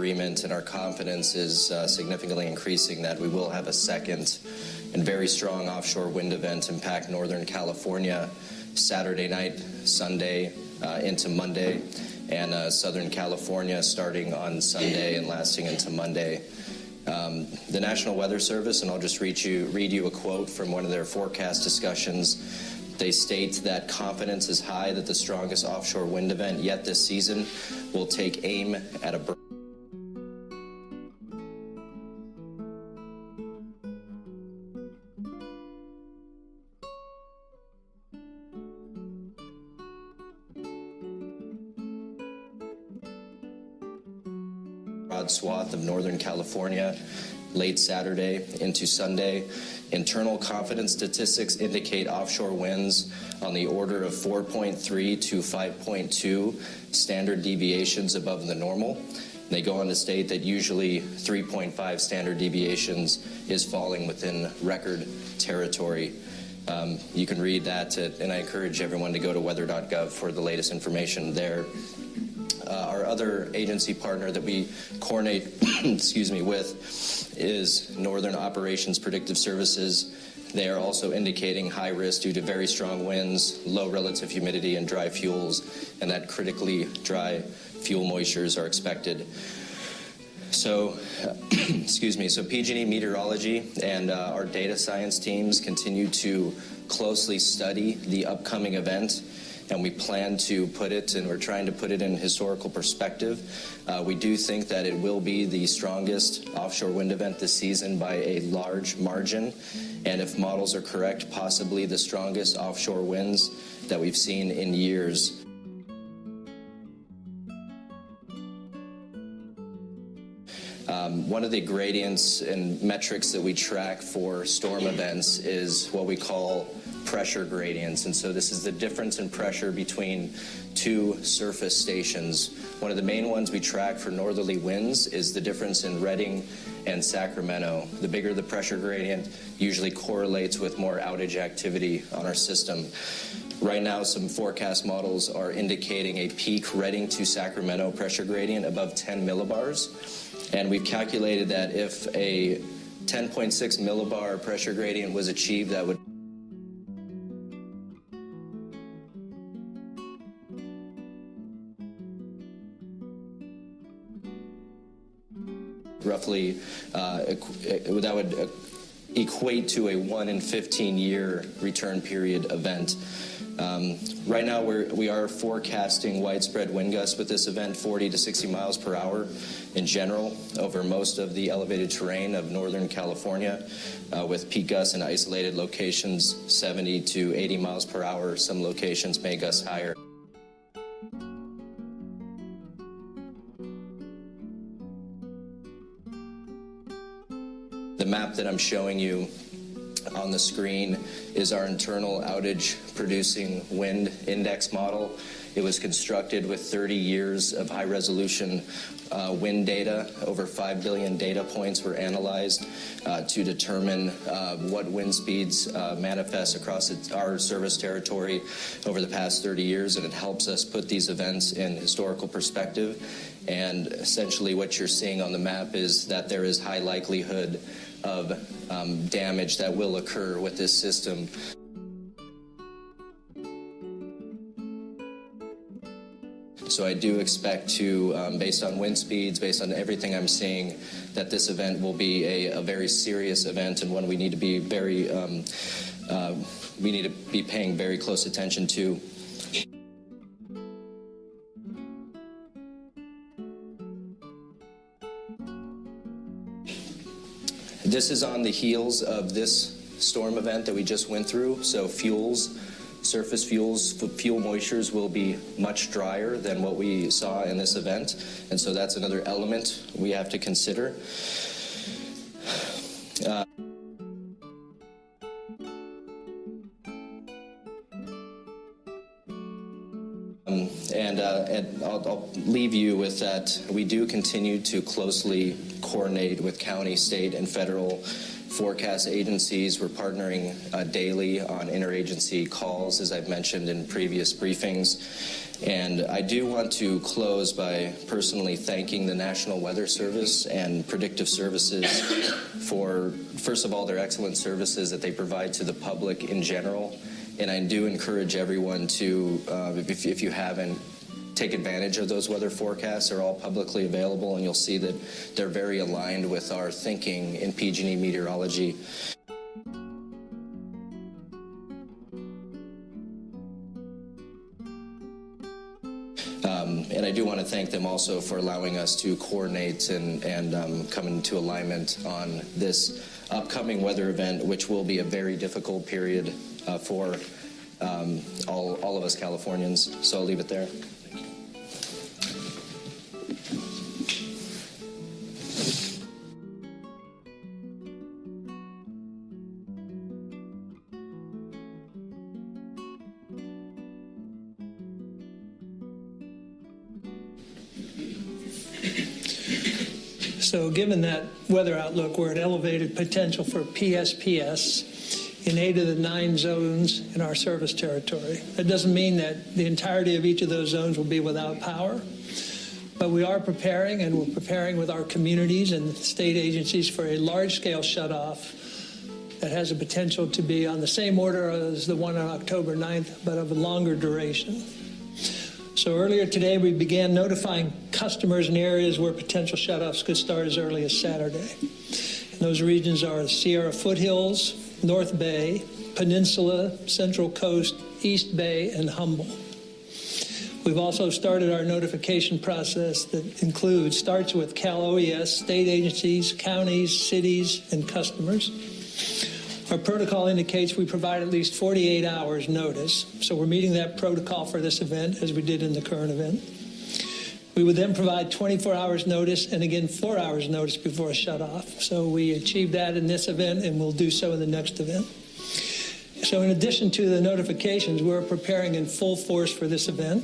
agreement, and our confidence is significantly increasing that we will have a second and very strong offshore wind event impact Northern California Saturday night, Sunday into Monday, and Southern California starting on Sunday and lasting into Monday. The National Weather Service, and I'll just read you a quote from one of their forecast discussions. They state that confidence is high that the strongest offshore wind event yet this season will take aim at a broad swath of Northern California late Saturday into Sunday. Internal confidence statistics indicate offshore winds on the order of 4.3 to 5.2 standard deviations above the normal. They go on to state that usually 3.5 standard deviations is falling within record territory. You can read that, and I encourage everyone to go to weather.gov for the latest information there. Our other agency partner that we coordinate with is Northern Operations Predictive Services. They are also indicating high risk due to very strong winds, low relative humidity, and dry fuels, and that critically dry fuel moistures are expected. So, so PG&E Meteorology and our data science teams continue to closely study the upcoming event, and we plan to put it, and we're trying to put it in historical perspective. We do think that it will be the strongest offshore wind event this season by a large margin, and if models are correct, possibly the strongest offshore winds that we've seen in years. One of the gradients and metrics that we track for storm events is what we call pressure gradients, and so this is the difference in pressure between two surface stations. One of the main ones we track for northerly winds is the difference in Redding and Sacramento. The bigger the pressure gradient usually correlates with more outage activity on our system. Right now, some forecast models are indicating a peak Redding to Sacramento pressure gradient above 10 millibars. And we've calculated that if a 10.6 millibar pressure gradient was achieved, that would roughly, that would equate to a 1 in 15 year return period event. Right now, we are forecasting widespread wind gusts with this event, 40 to 60 miles per hour in general over most of the elevated terrain of Northern California, with peak gusts in isolated locations 70 to 80 miles per hour. Some locations may gust higher. The map that I'm showing you on the screen is our internal outage producing wind index model. It was constructed with 30 years of high resolution wind data. Over 5 billion data points were analyzed to determine what wind speeds manifest across our service territory over the past 30 years, and it helps us put these events in historical perspective. And essentially what you're seeing on the map is that there is high likelihood of damage that will occur with this system. So I do expect to, based on wind speeds, based on everything I'm seeing, that this event will be a very serious event, and one we need to be paying very close attention to. This is on the heels of this storm event that we just went through. So surface fuels, fuel moistures will be much drier than what we saw in this event. And so that's another element we have to consider. And I'll leave you with that. We do continue to closely coordinate with county, state, and federal forecast agencies. We're partnering daily on interagency calls, as I've mentioned in previous briefings. And I do want to close by personally thanking the National Weather Service and Predictive Services for, first of all, their excellent services that they provide to the public in general. And I do encourage everyone to, if you haven't, take advantage of those weather forecasts. They're all publicly available, and you'll see that they're very aligned with our thinking in PG&E meteorology. And I do want to thank them also for allowing us to coordinate and come into alignment on this upcoming weather event, which will be a very difficult period for all of us Californians. So I'll leave it there. So given that weather outlook, we're at elevated potential for PSPS in 8 of the 9 zones in our service territory. That doesn't mean that the entirety of each of those zones will be without power, but we are preparing, and we're preparing with our communities and state agencies for a large-scale shutoff that has a potential to be on the same order as the one on October 9th, but of a longer duration. So earlier today, we began notifying customers in areas where potential shutoffs could start as early as Saturday. And those regions are the Sierra Foothills, North Bay, Peninsula, Central Coast, East Bay, and Humboldt. We've also started our notification process that starts with Cal OES, state agencies, counties, cities, and customers. Our protocol indicates we provide at least 48 hours notice, so we're meeting that protocol for this event as we did in the current event. We would then provide 24 hours notice and again 4 hours notice before a shutoff. So we achieved that in this event, and we'll do so in the next event. So in addition to the notifications, we're preparing in full force for this event.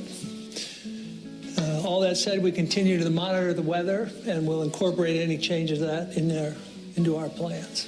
All that said, we continue to monitor the weather, and we'll incorporate any changes of that into our plans.